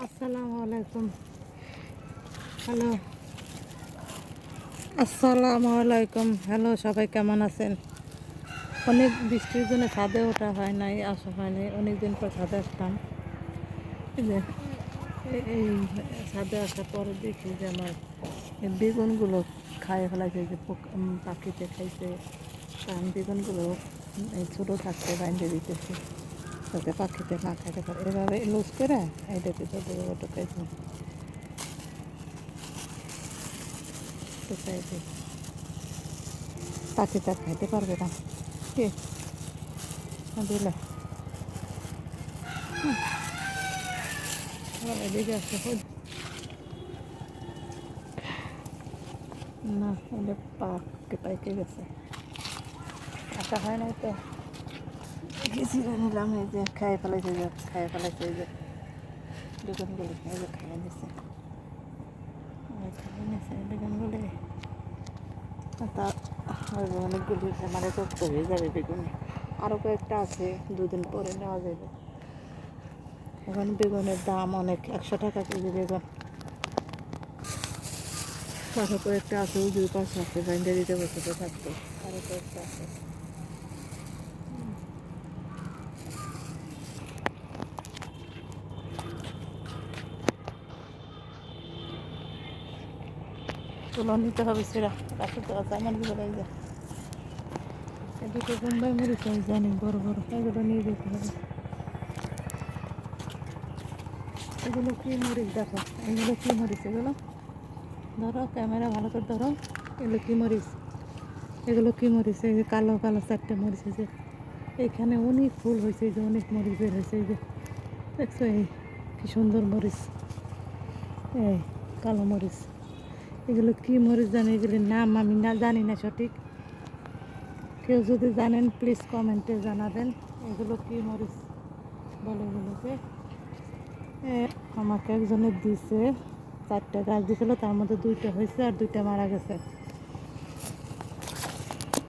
আসসালামু আলাইকুম। হ্যালো, আসসালামু আলাইকুম। হ্যালো, সবাই কেমন আছেন? অনেক বৃষ্টির জন্য ছাদে ওঠা হয় নাই, আসা হয় নাই। অনেক দিন পর ছাদে আসলাম। এই যে এই ছাদে আসার পরে দেখি যে আমার এই বেগুনগুলো খাইয়ে ফেলাইছে, যে পাখিতে খাইছে। তা আমি বেগুনগুলো এই ছোটো থাকতে বাইন্ধে দিতেছি, যাতে পাখিতে না খাইতে পারে। এভাবে লুজ করে এইটাকে ছোটো ছোটো খাইছে চাইছে, পাখি তার খাইতে পারবে না। কে দিলে এদিকে আসছে না, ওটা পাইকে গেছে, আসা হয় নাই তো গেছি নিলাম। এই যে খাইয়ে ফেলাইছে, যে খাইয়ে ফেলাইছে, এই যে বেগুনগুলি এই যে খাইয়ে নিছে, খাইয়ে নিছে বেগুনগুলি। তা অনেকগুলি মানে কষ্ট হয়ে যাবে বেগুন। আরও কয়েকটা আছে, দুদিন পরে নেওয়া যাবে। এখন বেগুনের দাম অনেক, 100 টাকা কেজি বেগুন। আরও কয়েকটা আছে, উজুর পাশে আছে, বাইন্ডে দিতে বসে থাকতো। আরও কয়েকটা আছে। তুলো নিতে হবে, সেরা রাখতে তো আছে আমার দিকে। এই যে এদিকে বোম্বাই মরিচ জানি বড় বড়, এগুলো নিয়ে যেতে হবে। এগুলো কি মরিচ দেখো, এগুলো কি মরিচ? এগুলো ধরো, ক্যামেরা ভালো করে ধরো। এগুলো কি মরিচ? এগুলো কি মরিচ? এই যে কালো কালো 4টে মরিচ হয়েছে। এখানে অনেক ফুল হয়েছে, এই যে অনেক মরিচ বের হয়েছে। এই যে দেখছো, এই কি সুন্দর মরিচ, এই কালো মরিচ। এগুলো কি মরিচ জানি, এগুলির নাম আমি না জানি না সঠিক। কেউ যদি জানেন প্লিজ কমেন্টে জানাবেন এগুলো কি মরিচ বলে এগুলোকে। আমাকে একজনের দিছে, 4টে গাছ দিয়েছিল, তার মধ্যে 2টা হয়েছে আর 2টা মারা গেছে।